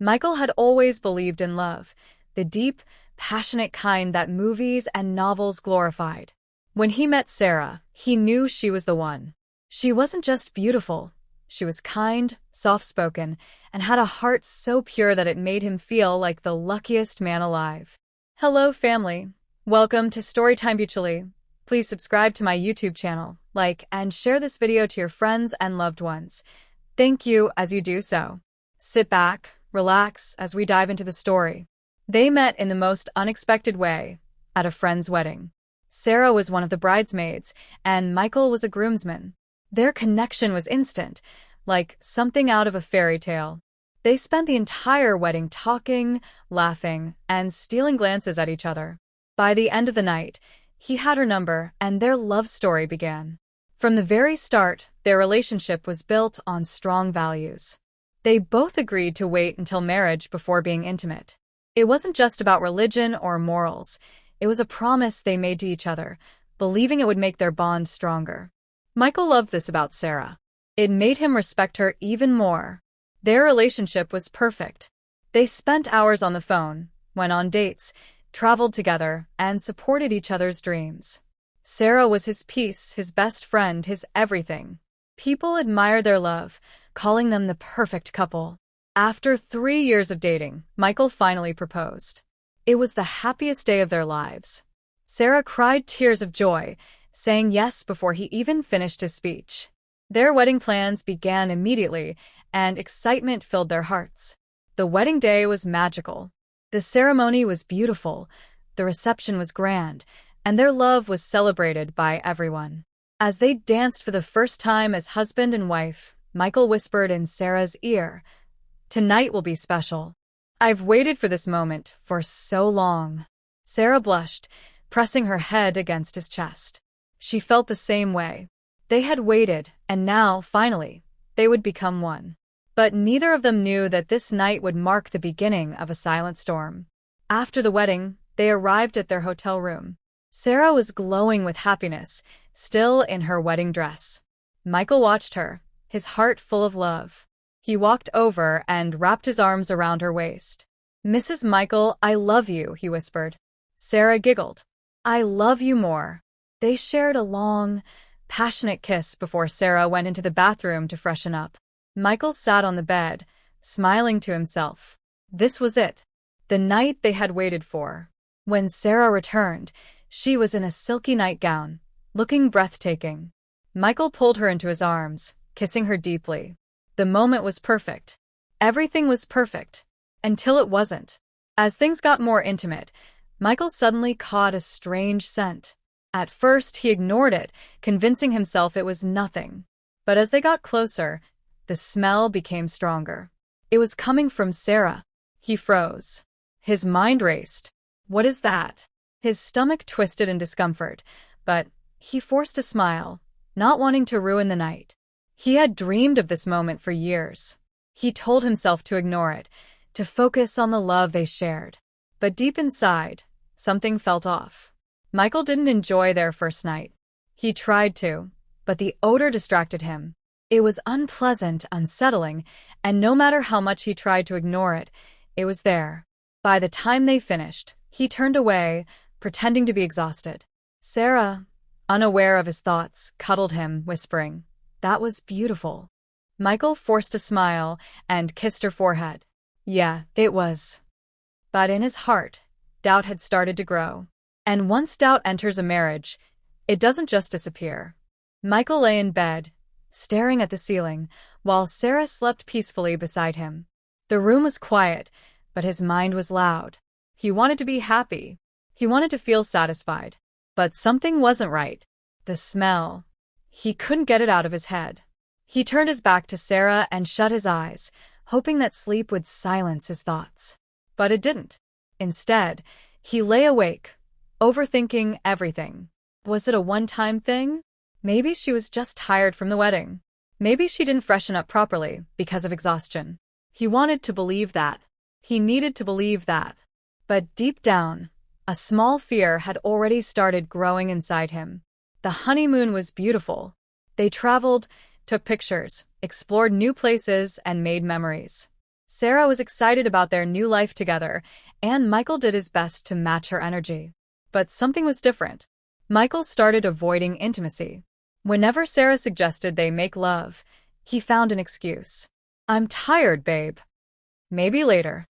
Michael had always believed in love, the deep, passionate kind that movies and novels glorified. When he met Sarah, he knew she was the one. She wasn't just beautiful. She was kind, soft-spoken, and had a heart so pure that it made him feel like the luckiest man alive. Hello, family. Welcome to Storytime Mutually. Please subscribe to my YouTube channel, like, and share this video to your friends and loved ones. Thank you as you do so. Sit back, relax as we dive into the story. They met in the most unexpected way, at a friend's wedding. Sarah was one of the bridesmaids, and Michael was a groomsman. Their connection was instant, like something out of a fairy tale. They spent the entire wedding talking, laughing, and stealing glances at each other. By the end of the night, he had her number, and their love story began. From the very start, their relationship was built on strong values. They both agreed to wait until marriage before being intimate. It wasn't just about religion or morals. It was a promise they made to each other, believing it would make their bond stronger. Michael loved this about Sarah. It made him respect her even more. Their relationship was perfect. They spent hours on the phone, went on dates, traveled together, and supported each other's dreams. Sarah was his peace, his best friend, his everything. People admired their love, calling them the perfect couple. After 3 years of dating, Michael finally proposed. It was the happiest day of their lives. Sarah cried tears of joy, saying yes before he even finished his speech. Their wedding plans began immediately, and excitement filled their hearts. The wedding day was magical. The ceremony was beautiful, the reception was grand, and their love was celebrated by everyone. As they danced for the first time as husband and wife, Michael whispered in Sarah's ear, "Tonight will be special. I've waited for this moment for so long." Sarah blushed, pressing her head against his chest. She felt the same way. They had waited, and now, finally, they would become one. But neither of them knew that this night would mark the beginning of a silent storm. After the wedding, they arrived at their hotel room. Sarah was glowing with happiness, still in her wedding dress. Michael watched her, his heart full of love. He walked over and wrapped his arms around her waist. "Mrs. Michael, I love you," he whispered. Sarah giggled. "I love you more." They shared a long, passionate kiss before Sarah went into the bathroom to freshen up. Michael sat on the bed, smiling to himself. This was it, the night they had waited for. When Sarah returned, she was in a silky nightgown, looking breathtaking. Michael pulled her into his arms, kissing her deeply. The moment was perfect. Everything was perfect, until it wasn't. As things got more intimate, Michael suddenly caught a strange scent. At first, he ignored it, convincing himself it was nothing. But as they got closer, the smell became stronger. It was coming from Sarah. He froze. His mind raced. What is that? His stomach twisted in discomfort, but he forced a smile, not wanting to ruin the night. He had dreamed of this moment for years. He told himself to ignore it, to focus on the love they shared. But deep inside, something felt off. Michael didn't enjoy their first night. He tried to, but the odor distracted him. It was unpleasant, unsettling, and no matter how much he tried to ignore it, it was there. By the time they finished, he turned away, pretending to be exhausted. Sarah, unaware of his thoughts, cuddled him, whispering, "That was beautiful." Michael forced a smile and kissed her forehead. Yeah, it was. But in his heart, doubt had started to grow. And once doubt enters a marriage, it doesn't just disappear. Michael lay in bed, staring at the ceiling, while Sarah slept peacefully beside him. The room was quiet, but his mind was loud. He wanted to be happy. He wanted to feel satisfied. But something wasn't right. The smell. He couldn't get it out of his head. He turned his back to Sarah and shut his eyes, hoping that sleep would silence his thoughts. But it didn't. Instead, he lay awake, overthinking everything. Was it a one-time thing? Maybe she was just tired from the wedding. Maybe she didn't freshen up properly because of exhaustion. He wanted to believe that. He needed to believe that. But deep down, a small fear had already started growing inside him. The honeymoon was beautiful. They traveled, took pictures, explored new places, and made memories. Sarah was excited about their new life together, and Michael did his best to match her energy. But something was different. Michael started avoiding intimacy. Whenever Sarah suggested they make love, he found an excuse. "I'm tired, babe. Maybe later.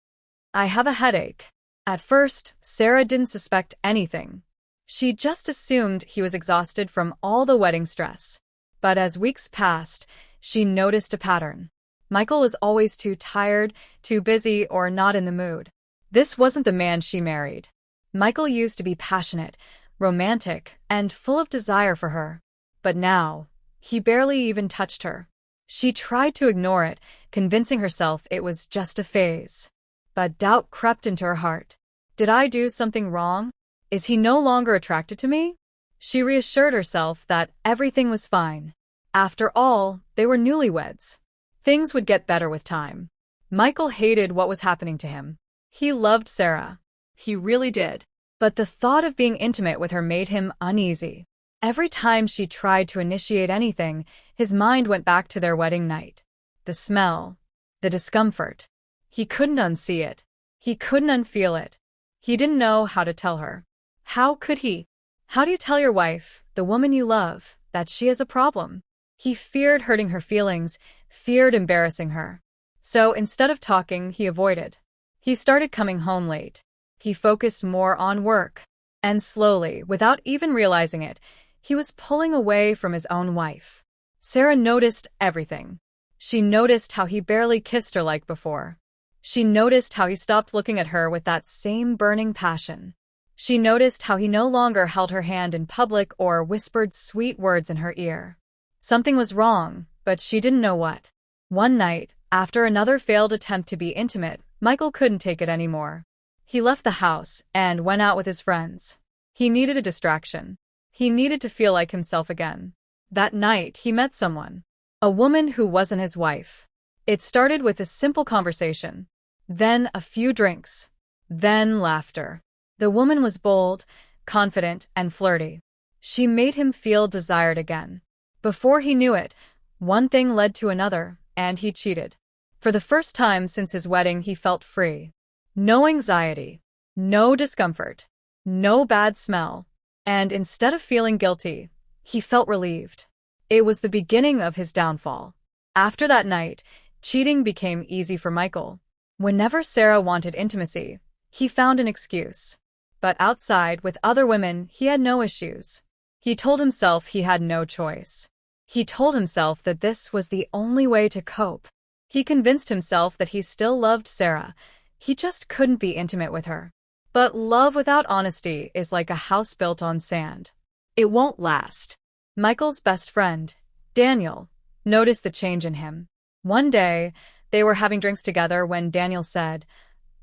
I have a headache." At first, Sarah didn't suspect anything. She just assumed he was exhausted from all the wedding stress. But as weeks passed, she noticed a pattern. Michael was always too tired, too busy, or not in the mood. This wasn't the man she married. Michael used to be passionate, romantic, and full of desire for her. But now, he barely even touched her. She tried to ignore it, convincing herself it was just a phase. But doubt crept into her heart. Did I do something wrong? Is he no longer attracted to me? She reassured herself that everything was fine. After all, they were newlyweds. Things would get better with time. Michael hated what was happening to him. He loved Sarah. He really did. But the thought of being intimate with her made him uneasy. Every time she tried to initiate anything, his mind went back to their wedding night. The smell, the discomfort. He couldn't unsee it. He couldn't unfeel it. He didn't know how to tell her. How could he? How do you tell your wife, the woman you love, that she has a problem? He feared hurting her feelings, feared embarrassing her. So instead of talking, he avoided. He started coming home late. He focused more on work. And slowly, without even realizing it, he was pulling away from his own wife. Sarah noticed everything. She noticed how he barely kissed her like before. She noticed how he stopped looking at her with that same burning passion. She noticed how he no longer held her hand in public or whispered sweet words in her ear. Something was wrong, but she didn't know what. One night, after another failed attempt to be intimate, Michael couldn't take it anymore. He left the house and went out with his friends. He needed a distraction. He needed to feel like himself again. That night, he met someone. A woman who wasn't his wife. It started with a simple conversation. Then a few drinks. Then laughter. The woman was bold, confident, and flirty. She made him feel desired again. Before he knew it, one thing led to another, and he cheated. For the first time since his wedding, he felt free. No anxiety. No discomfort. No bad smell. And instead of feeling guilty, he felt relieved. It was the beginning of his downfall. After that night, cheating became easy for Michael. Whenever Sarah wanted intimacy, he found an excuse. But outside, with other women, he had no issues. He told himself he had no choice. He told himself that this was the only way to cope. He convinced himself that he still loved Sarah. He just couldn't be intimate with her. But love without honesty is like a house built on sand. It won't last. Michael's best friend, Daniel, noticed the change in him. One day, they were having drinks together when Daniel said,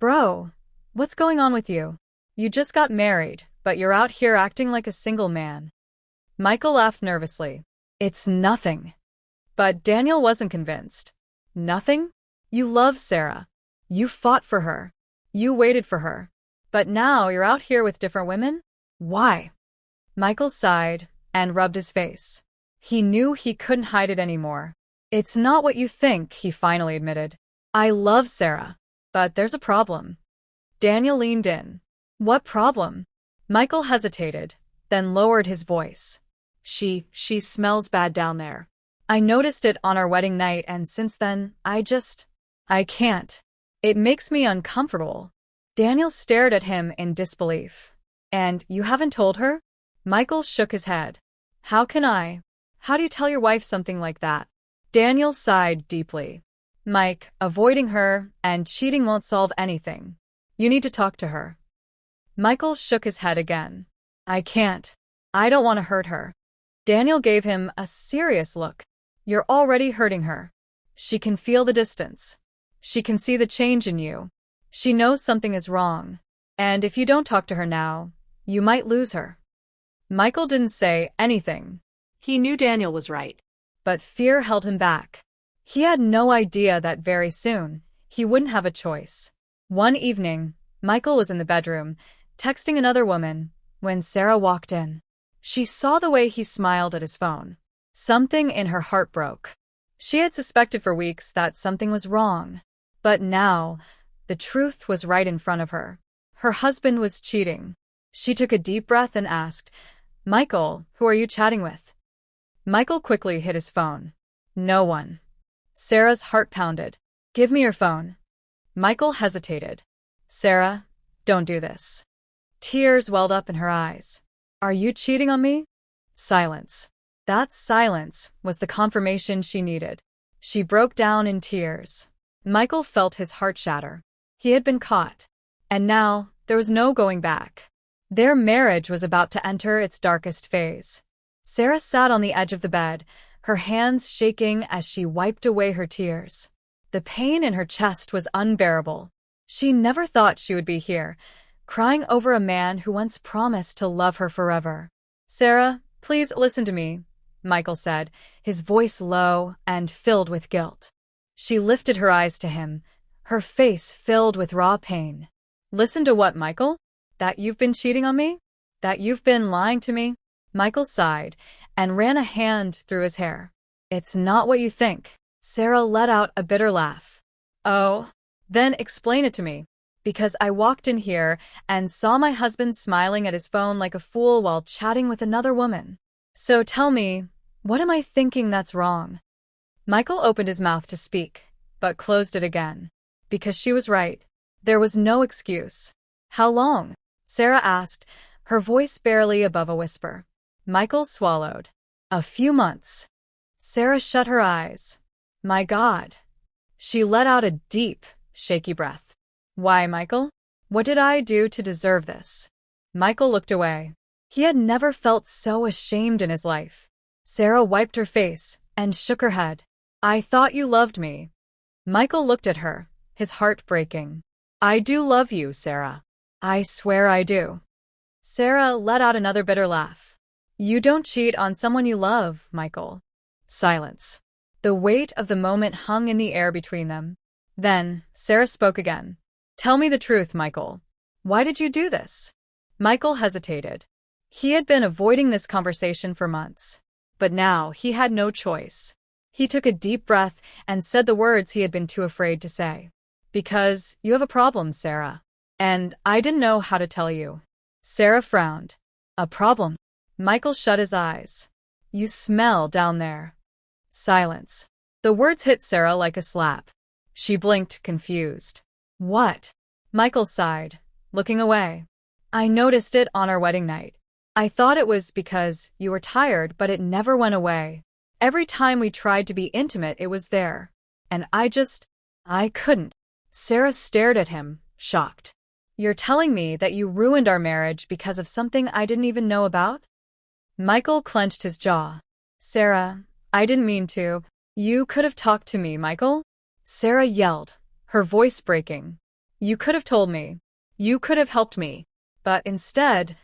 "Bro, what's going on with you? You just got married, but you're out here acting like a single man." Michael laughed nervously. "It's nothing." But Daniel wasn't convinced. "Nothing? You love Sarah. You fought for her. You waited for her. But now you're out here with different women? Why?" Michael sighed and rubbed his face. He knew he couldn't hide it anymore. "It's not what you think," he finally admitted. "I love Sarah. But there's a problem." Daniel leaned in. "What problem?" Michael hesitated, then lowered his voice. She smells bad down there. I noticed it on our wedding night, and since then, I can't. It makes me uncomfortable." Daniel stared at him in disbelief. "And you haven't told her?" Michael shook his head. "How can I? How do you tell your wife something like that?" Daniel sighed deeply. "Mike, avoiding her and cheating won't solve anything. You need to talk to her." Michael shook his head again. "I can't. I don't want to hurt her." Daniel gave him a serious look. "You're already hurting her. She can feel the distance. She can see the change in you. She knows something is wrong. And if you don't talk to her now, you might lose her." Michael didn't say anything. He knew Daniel was right. But fear held him back. He had no idea that very soon, he wouldn't have a choice. One evening, Michael was in the bedroom, texting another woman, when Sarah walked in. She saw the way he smiled at his phone. Something in her heart broke. She had suspected for weeks that something was wrong. But now, the truth was right in front of her. Her husband was cheating. She took a deep breath and asked, "Michael, who are you chatting with?" Michael quickly hit his phone. "No one." Sarah's heart pounded. "Give me your phone." Michael hesitated. "Sarah, don't do this." Tears welled up in her eyes. "Are you cheating on me?" Silence. That silence was the confirmation she needed. She broke down in tears. Michael felt his heart shatter. He had been caught. And now, there was no going back. Their marriage was about to enter its darkest phase. Sarah sat on the edge of the bed, her hands shaking as she wiped away her tears. The pain in her chest was unbearable. She never thought she would be here, crying over a man who once promised to love her forever. "Sarah, please listen to me," Michael said, his voice low and filled with guilt. She lifted her eyes to him, her face filled with raw pain. "Listen to what, Michael? That you've been cheating on me? That you've been lying to me?" Michael sighed and ran a hand through his hair. "It's not what you think." Sarah let out a bitter laugh. "Oh, then explain it to me. Because I walked in here and saw my husband smiling at his phone like a fool while chatting with another woman. So tell me, what am I thinking that's wrong?" Michael opened his mouth to speak, but closed it again. Because she was right. There was no excuse. "How long?" Sarah asked, her voice barely above a whisper. Michael swallowed. "A few months." Sarah shut her eyes. "My God." She let out a deep, shaky breath. "Why, Michael? What did I do to deserve this?" Michael looked away. He had never felt so ashamed in his life. Sarah wiped her face and shook her head. "I thought you loved me." Michael looked at her, his heart breaking. "I do love you, Sarah. I swear I do." Sarah let out another bitter laugh. "You don't cheat on someone you love, Michael." Silence. The weight of the moment hung in the air between them. Then, Sarah spoke again. "Tell me the truth, Michael. Why did you do this?" Michael hesitated. He had been avoiding this conversation for months. But now he had no choice. He took a deep breath and said the words he had been too afraid to say. "Because you have a problem, Sarah. And I didn't know how to tell you." Sarah frowned. "A problem?" Michael shut his eyes. "You smell down there." Silence. The words hit Sarah like a slap. She blinked, confused. "What?" Michael sighed, looking away. "I noticed it on our wedding night. I thought it was because you were tired, but it never went away. Every time we tried to be intimate, it was there. And I couldn't." Sarah stared at him, shocked. "You're telling me that you ruined our marriage because of something I didn't even know about?" Michael clenched his jaw. "Sarah, I didn't mean to. You could have talked to me, Michael." Sarah yelled, her voice breaking. "You could have told me. You could have helped me. But instead,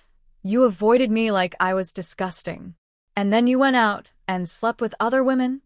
you avoided me like I was disgusting. And then you went out and slept with other women?"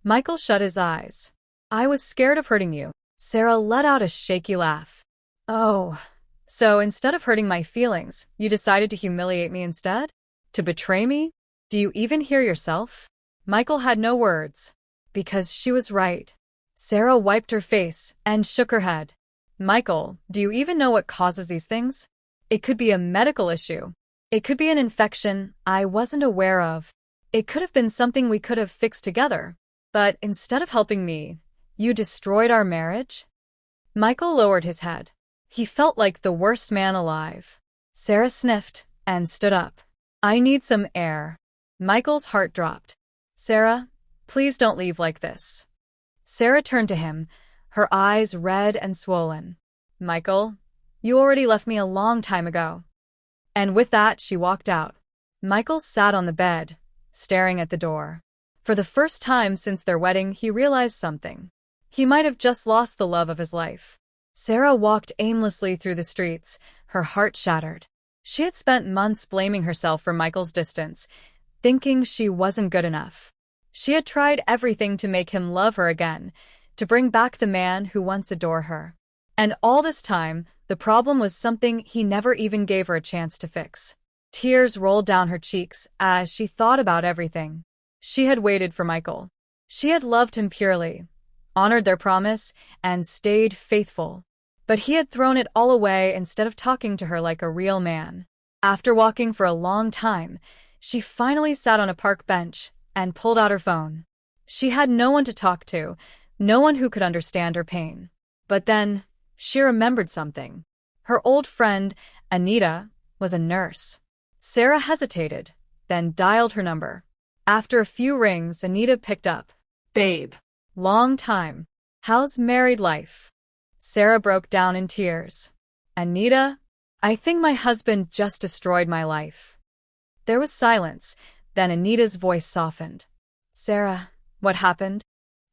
Michael shut his eyes. "I was scared of hurting you." Sarah let out a shaky laugh. "Oh, so instead of hurting my feelings, you decided to humiliate me instead? To betray me? Do you even hear yourself?" Michael had no words. Because she was right. Sarah wiped her face and shook her head. "Michael, do you even know what causes these things? It could be a medical issue. It could be an infection I wasn't aware of. It could have been something we could have fixed together. But instead of helping me, you destroyed our marriage?" Michael lowered his head. He felt like the worst man alive. Sarah sniffed and stood up. "I need some air." Michael's heart dropped. "Sarah, please don't leave like this." Sarah turned to him, her eyes red and swollen. "Michael, you already left me a long time ago." And with that, she walked out. Michael sat on the bed, staring at the door. For the first time since their wedding, he realized something. He might have just lost the love of his life. Sarah walked aimlessly through the streets, her heart shattered. She had spent months blaming herself for Michael's distance, thinking she wasn't good enough. She had tried everything to make him love her again, to bring back the man who once adored her. And all this time, the problem was something he never even gave her a chance to fix. Tears rolled down her cheeks as she thought about everything. She had waited for Michael. She had loved him purely, honored their promise, and stayed faithful. But he had thrown it all away instead of talking to her like a real man. After walking for a long time, she finally sat on a park bench and pulled out her phone. She had no one to talk to, no one who could understand her pain. But then, she remembered something. Her old friend, Anita, was a nurse. Sarah hesitated, then dialed her number. After a few rings, Anita picked up. Babe. Long time. How's married life? Sarah broke down in tears. Anita, I think my husband just destroyed my life. There was silence, then Anita's voice softened. Sarah, what happened?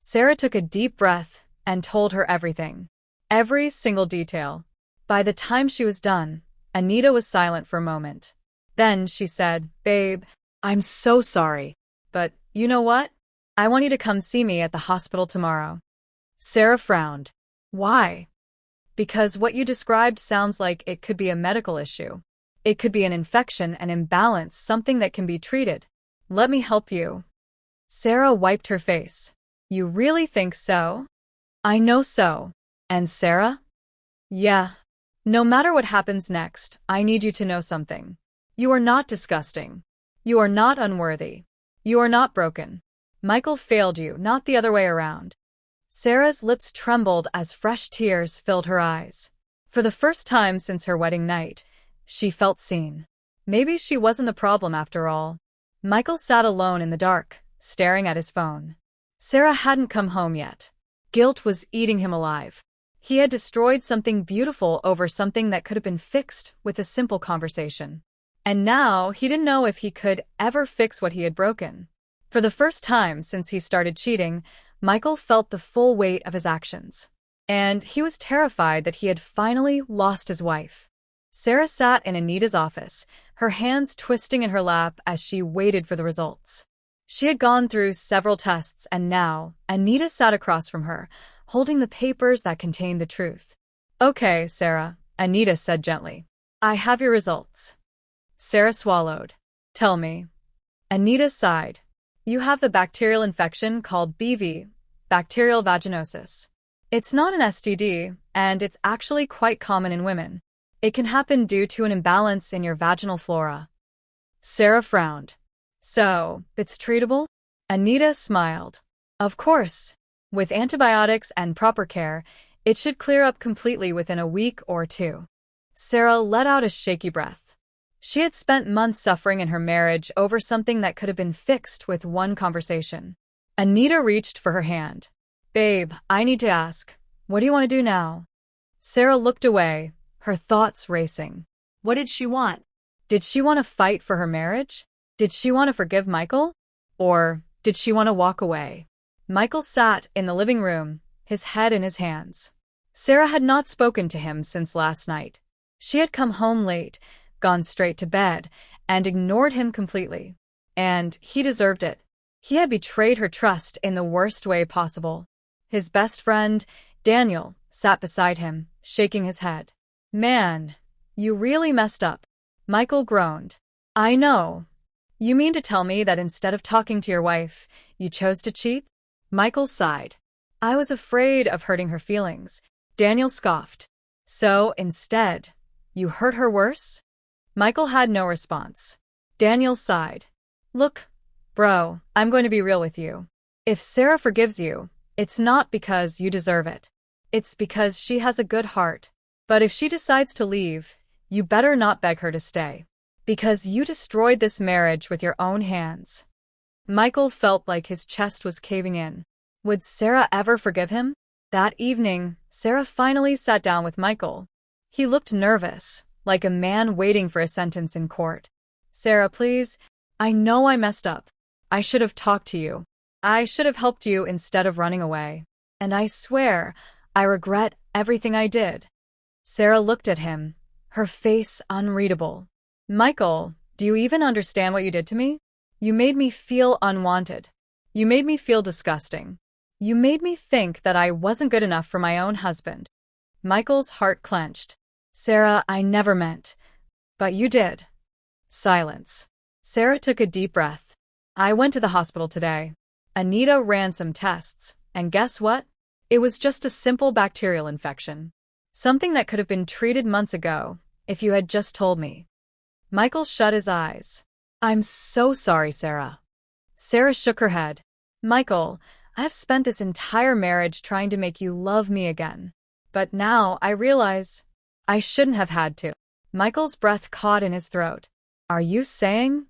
Sarah took a deep breath and told her everything. Every single detail. By the time she was done, Anita was silent for a moment. Then she said, Babe, I'm so sorry. But you know what? I want you to come see me at the hospital tomorrow. Sarah frowned. Why? Because what you described sounds like it could be a medical issue. It could be an infection, an imbalance, something that can be treated. Let me help you. Sarah wiped her face. You really think so? I know so. And Sarah? Yeah. No matter what happens next, I need you to know something. You are not disgusting. You are not unworthy. You are not broken. Michael failed you, not the other way around. Sarah's lips trembled as fresh tears filled her eyes. For the first time since her wedding night, she felt seen. Maybe she wasn't the problem after all. Michael sat alone in the dark, staring at his phone. Sarah hadn't come home yet. Guilt was eating him alive. He had destroyed something beautiful over something that could have been fixed with a simple conversation. And now he didn't know if he could ever fix what he had broken. For the first time since he started cheating, Michael felt the full weight of his actions. And he was terrified that he had finally lost his wife. Sarah sat in Anita's office, her hands twisting in her lap as she waited for the results. She had gone through several tests, and now Anita sat across from her, holding the papers that contained the truth. Okay, Sarah, Anita said gently. I have your results. Sarah swallowed. Tell me. Anita sighed. You have the bacterial infection called BV, bacterial vaginosis. It's not an STD, and it's actually quite common in women. It can happen due to an imbalance in your vaginal flora. Sarah frowned. So, it's treatable? Anita smiled. Of course. With antibiotics and proper care, it should clear up completely within a week or two. Sarah let out a shaky breath. She had spent months suffering in her marriage over something that could have been fixed with one conversation. Anita reached for her hand. Babe, I need to ask, what do you want to do now? Sarah looked away, her thoughts racing. What did she want? Did she want to fight for her marriage? Did she want to forgive Michael? Or did she want to walk away? Michael sat in the living room, his head in his hands. Sarah had not spoken to him since last night. She had come home late, gone straight to bed, and ignored him completely. And he deserved it. He had betrayed her trust in the worst way possible. His best friend, Daniel, sat beside him, shaking his head. Man, you really messed up. Michael groaned. I know. You mean to tell me that instead of talking to your wife, you chose to cheat? Michael sighed. I was afraid of hurting her feelings. Daniel scoffed. So, instead, you hurt her worse? Michael had no response. Daniel sighed. Look, bro, I'm going to be real with you. If Sarah forgives you, it's not because you deserve it. It's because she has a good heart. But if she decides to leave, you better not beg her to stay. Because you destroyed this marriage with your own hands. Michael felt like his chest was caving in. Would Sarah ever forgive him? That evening, Sarah finally sat down with Michael. He looked nervous, like a man waiting for a sentence in court. Sarah, please, I know I messed up. I should have talked to you. I should have helped you instead of running away. And I swear, I regret everything I did. Sarah looked at him, her face unreadable. Michael, do you even understand what you did to me? You made me feel unwanted. You made me feel disgusting. You made me think that I wasn't good enough for my own husband. Michael's heart clenched. Sarah, I never meant. But you did. Silence. Sarah took a deep breath. I went to the hospital today. Anita ran some tests, and guess what? It was just a simple bacterial infection. Something that could have been treated months ago, if you had just told me. Michael shut his eyes. I'm so sorry, Sarah. Sarah shook her head. Michael, I have spent this entire marriage trying to make you love me again. But now I realize I shouldn't have had to. Michael's breath caught in his throat. Are you saying?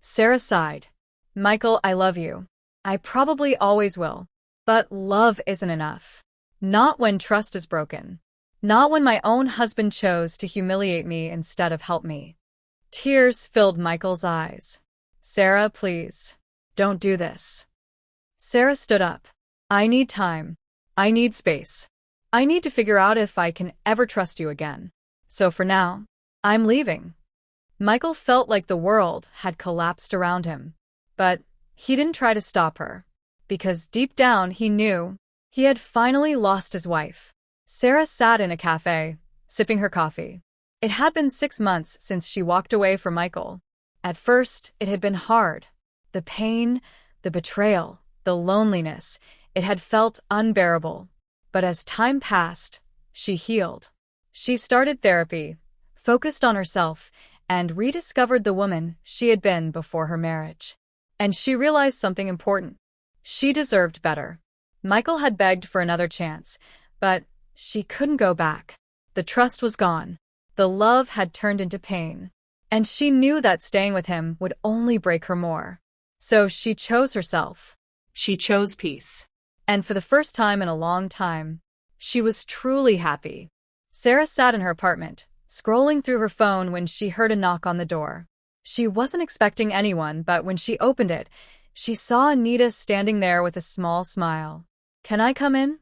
Sarah sighed. Michael, I love you. I probably always will. But love isn't enough. Not when trust is broken. Not when my own husband chose to humiliate me instead of help me. Tears filled Michael's eyes. Sarah, please. Don't do this. Sarah stood up. I need time. I need space. I need to figure out if I can ever trust you again. So for now, I'm leaving. Michael felt like the world had collapsed around him. But he didn't try to stop her. Because deep down he knew he had finally lost his wife. Sarah sat in a cafe, sipping her coffee. It had been 6 months since she walked away from Michael. At first, it had been hard. The pain, the betrayal, the loneliness, it had felt unbearable. But as time passed, she healed. She started therapy, focused on herself, and rediscovered the woman she had been before her marriage. And she realized something important. She deserved better. Michael had begged for another chance, but she couldn't go back. The trust was gone. The love had turned into pain. And she knew that staying with him would only break her more. So she chose herself. She chose peace. And for the first time in a long time, she was truly happy. Sarah sat in her apartment, scrolling through her phone when she heard a knock on the door. She wasn't expecting anyone, but when she opened it, she saw Anita standing there with a small smile. Can I come in?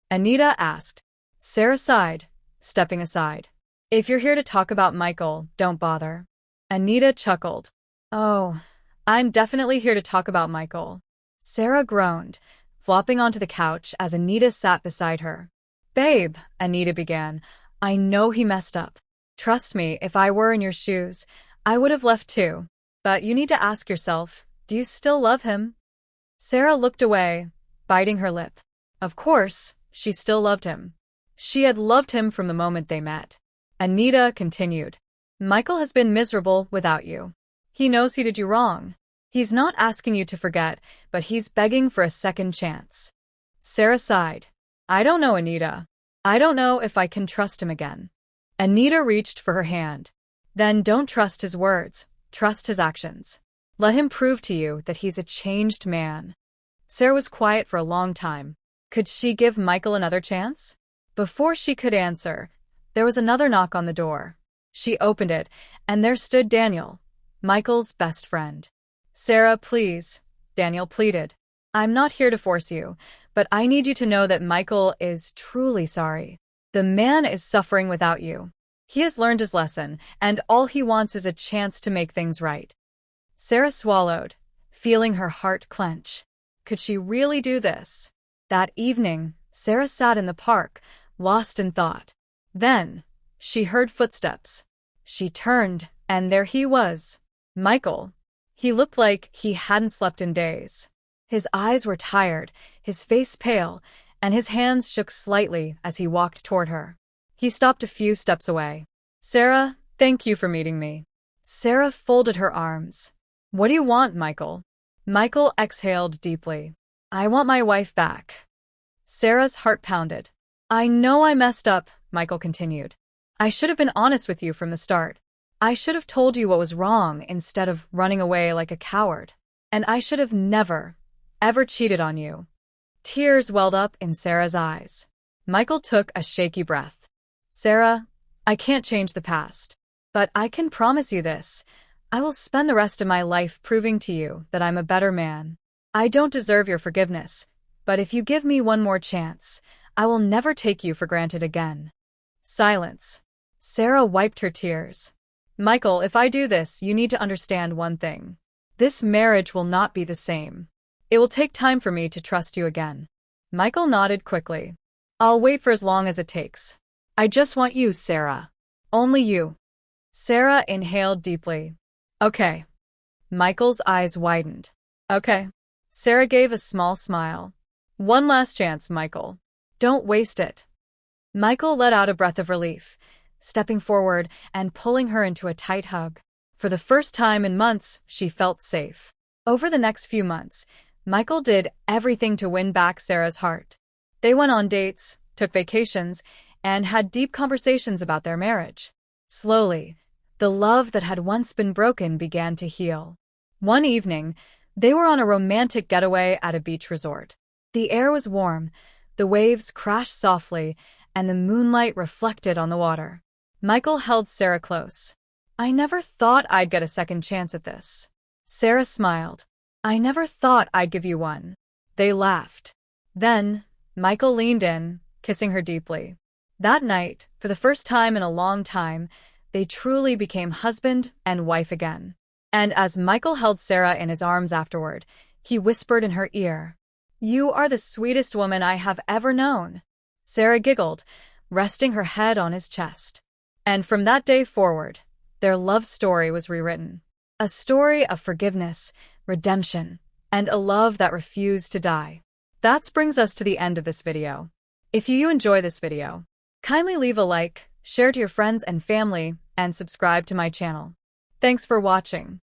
Anita asked. Sarah sighed, stepping aside. If you're here to talk about Michael, don't bother. Anita chuckled. Oh, I'm definitely here to talk about Michael. Sarah groaned, flopping onto the couch as Anita sat beside her. Babe, Anita began, I know he messed up. Trust me, if I were in your shoes, I would have left too. But you need to ask yourself, do you still love him? Sarah looked away, biting her lip. Of course, she still loved him. She had loved him from the moment they met. Anita continued. Michael has been miserable without you. He knows he did you wrong. He's not asking you to forget, but he's begging for a second chance. Sarah sighed. I don't know, Anita. I don't know if I can trust him again. Anita reached for her hand. Then don't trust his words, trust his actions. Let him prove to you that he's a changed man. Sarah was quiet for a long time. Could she give Michael another chance? Before she could answer, there was another knock on the door. She opened it, and there stood Daniel, Michael's best friend. Sarah, please, Daniel pleaded. I'm not here to force you, but I need you to know that Michael is truly sorry. The man is suffering without you. He has learned his lesson, and all he wants is a chance to make things right. Sarah swallowed, feeling her heart clench. Could she really do this? That evening, Sarah sat in the park, lost in thought. Then, she heard footsteps. She turned, and there he was. Michael. He looked like he hadn't slept in days. His eyes were tired, his face pale, and his hands shook slightly as he walked toward her. He stopped a few steps away. Sarah, thank you for meeting me. Sarah folded her arms. What do you want, Michael? Michael exhaled deeply. I want my wife back. Sarah's heart pounded. I know I messed up, Michael continued. I should have been honest with you from the start. I should have told you what was wrong instead of running away like a coward. And I should have never, ever cheated on you. Tears welled up in Sarah's eyes. Michael took a shaky breath. Sarah, I can't change the past. But I can promise you this. I will spend the rest of my life proving to you that I'm a better man. I don't deserve your forgiveness, but if you give me one more chance, I will never take you for granted again. Silence. Sarah wiped her tears. Michael, if I do this, you need to understand one thing. This marriage will not be the same. It will take time for me to trust you again. Michael nodded quickly. I'll wait for as long as it takes. I just want you, Sarah. Only you. Sarah inhaled deeply. Okay. Michael's eyes widened. Okay. Sarah gave a small smile. One last chance, Michael. Don't waste it. Michael let out a breath of relief, stepping forward and pulling her into a tight hug. For the first time in months, she felt safe. Over the next few months, Michael did everything to win back Sarah's heart. They went on dates, took vacations, and had deep conversations about their marriage. Slowly, the love that had once been broken began to heal. One evening, they were on a romantic getaway at a beach resort. The air was warm, the waves crashed softly, and the moonlight reflected on the water. Michael held Sarah close. "I never thought I'd get a second chance at this." Sarah smiled. "I never thought I'd give you one." They laughed. Then, Michael leaned in, kissing her deeply. That night, for the first time in a long time, they truly became husband and wife again. And as Michael held Sarah in his arms afterward, he whispered in her ear, "You are the sweetest woman I have ever known." Sarah giggled, resting her head on his chest. And from that day forward, their love story was rewritten. A story of forgiveness, redemption, and a love that refused to die. That brings us to the end of this video. If you enjoy this video, kindly leave a like, share to your friends and family, and subscribe to my channel. Thanks for watching.